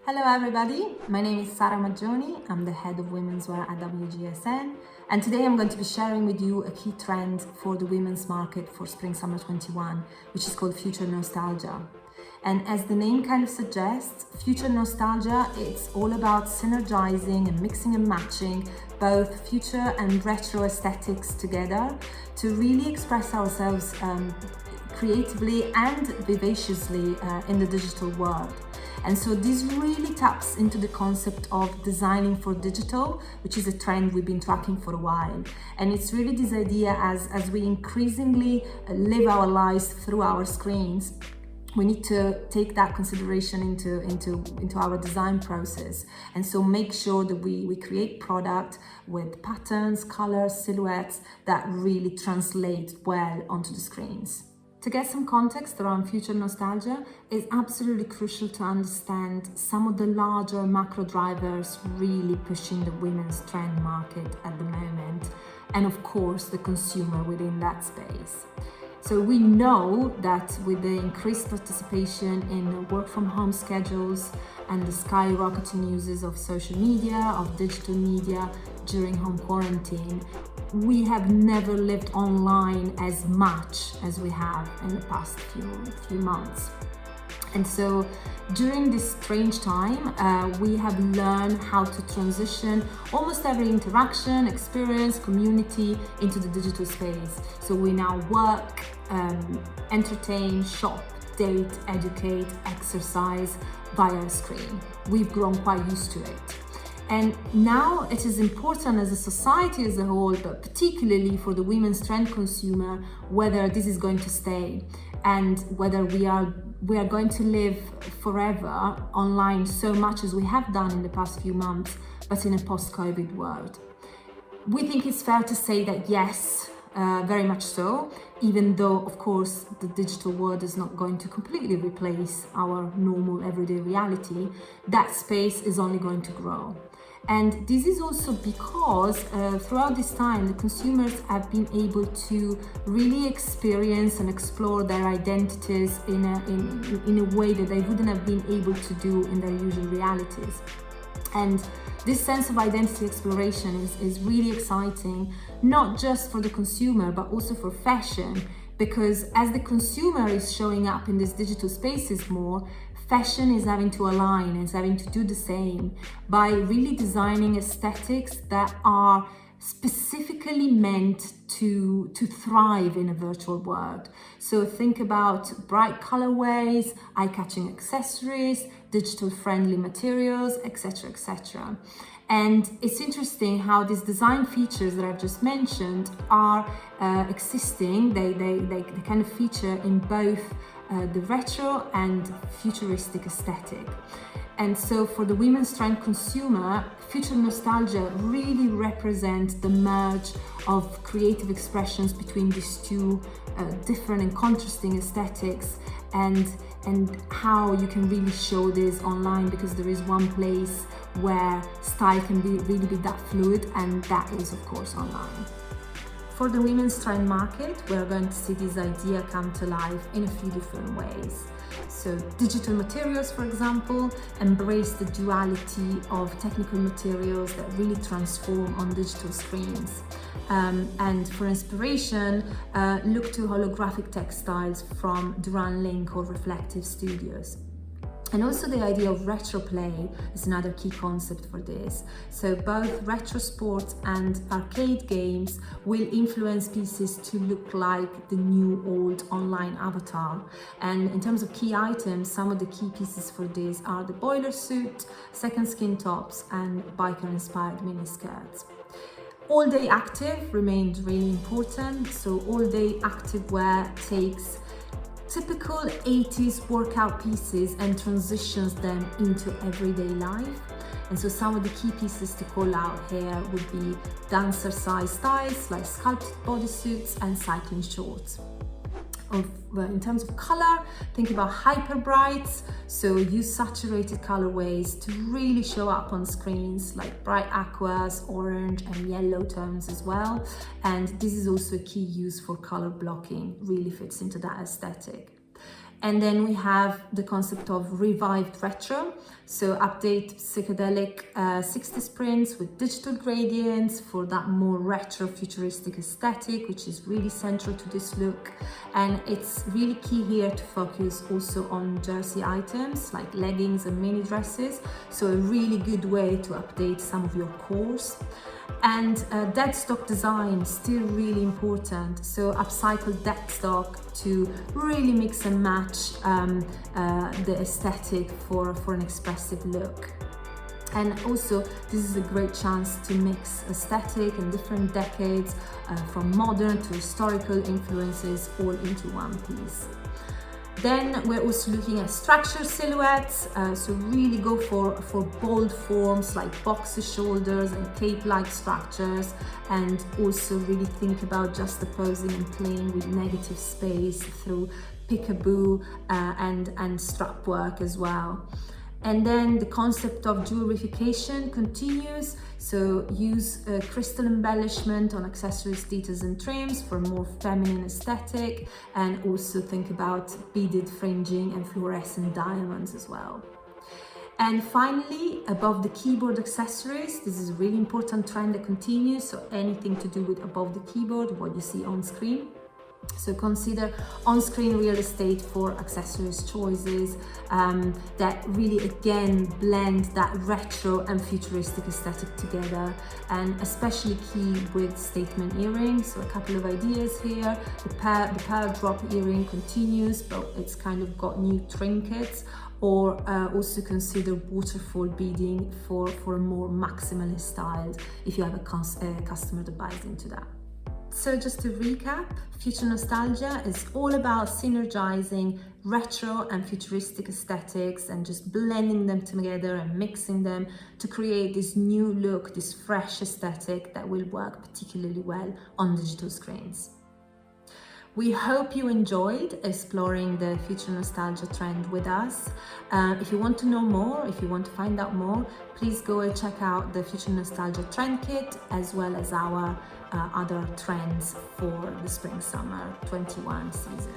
Hello everybody, my name is Sara Maggioni, I'm the head of women's wear at WGSN, and today I'm going to be sharing with you a key trend for the women's market for Spring/Summer 21, which is called Future Nostalgia. And as the name kind of suggests, Future Nostalgia, it's all about synergizing and mixing and matching both future and retro aesthetics together to really express ourselves creatively and vivaciously in the digital world. And so this really taps into the concept of designing for digital, which is a trend we've been tracking for a while. And it's really this idea as we increasingly live our lives through our screens, we need to take that consideration into our design process. And so make sure that we create product with patterns, colors, silhouettes that really translate well onto the screens. To get some context around Future Nostalgia, it's absolutely crucial to understand some of the larger macro drivers really pushing the women's trend market at the moment, and of course the consumer within that space. So we know that with the increased participation in work from home schedules and the skyrocketing uses of social media, of digital media during home quarantine, we have never lived online as much as we have in the past few months. And so during this strange time, we have learned how to transition almost every interaction, experience, community into the digital space. So we now work, entertain, shop, date, educate, exercise via a screen. We've grown quite used to it. And now it is important as a society as a whole, but particularly for the women's trend consumer, whether this is going to stay and whether we are going to live forever online so much as we have done in the past few months, but in a post-COVID world. We think it's fair to say that yes, very much so, even though, of course, the digital world is not going to completely replace our normal everyday reality. That space is only going to grow. And this is also because throughout this time, the consumers have been able to really experience and explore their identities in a way that they wouldn't have been able to do in their usual realities. And this sense of identity exploration is really exciting, not just for the consumer, but also for fashion, because as the consumer is showing up in these digital spaces more, fashion is having to align, is having to do the same by really designing aesthetics that are specifically meant to thrive in a virtual world. So think about bright colorways, eye-catching accessories, digital-friendly materials, etc., etc. And it's interesting how these design features that I've just mentioned are existing. They kind of feature in both the retro and futuristic aesthetic. And so for the women's trend consumer, Future Nostalgia really represents the merge of creative expressions between these two different and contrasting aesthetics, and how you can really show this online, because there is one place where style can really be that fluid, and that is of course online. For the women's trend market, we're going to see this idea come to life in a few different ways. So digital materials, for example, embrace the duality of technical materials that really transform on digital screens. And for inspiration, look to holographic textiles from Duran Link or Reflective Studios. And also the idea of retro play is another key concept for this. So both retro sports and arcade games will influence pieces to look like the new old online avatar. And in terms of key items, some of the key pieces for this are the boiler suit, second skin tops, and biker-inspired miniskirts. All-day active remains really important. So all-day active wear takes typical 80s workout pieces and transitions them into everyday life. And so some of the key pieces to call out here would be dancer size styles like sculpted bodysuits and cycling shorts. In terms of color, think about hyper brights, so use saturated colorways to really show up on screens, like bright aquas, orange and yellow tones as well. And this is also a key use for color blocking, really fits into that aesthetic. And then we have the concept of revived retro. So update psychedelic 60s prints with digital gradients for that more retro futuristic aesthetic, which is really central to this look. And it's really key here to focus also on jersey items like leggings and mini dresses. So a really good way to update some of your cores. And dead stock design, still really important. So upcycle dead stock to really mix and match the aesthetic for an expressive look. And also, this is a great chance to mix aesthetic and different decades, from modern to historical influences, all into one piece. Then we're also looking at structured silhouettes, so really go for bold forms like boxer shoulders and cape-like structures, and also really think about juxtaposing and playing with negative space through peekaboo and strap work as well. And then the concept of jewelrification continues, so use crystal embellishment on accessories, details and trims for a more feminine aesthetic, and also think about beaded fringing and fluorescent diamonds as well. And finally, above the keyboard accessories, this is a really important trend that continues, so anything to do with above the keyboard, what you see on screen. So consider on-screen real estate for accessories choices that really again blend that retro and futuristic aesthetic together, and especially key with statement earrings. So a couple of ideas here. The pearl drop earring continues, but it's kind of got new trinkets, or also consider waterfall beading for a more maximalist style if you have a customer that buys into that. So just to recap, Future Nostalgia is all about synergizing retro and futuristic aesthetics and just blending them together and mixing them to create this new look, this fresh aesthetic that will work particularly well on digital screens. We hope you enjoyed exploring the Future Nostalgia trend with us. If you want to know more, if you want to find out more, please go and check out the Future Nostalgia Trend Kit, as well as our other trends for the Spring-Summer 21 season.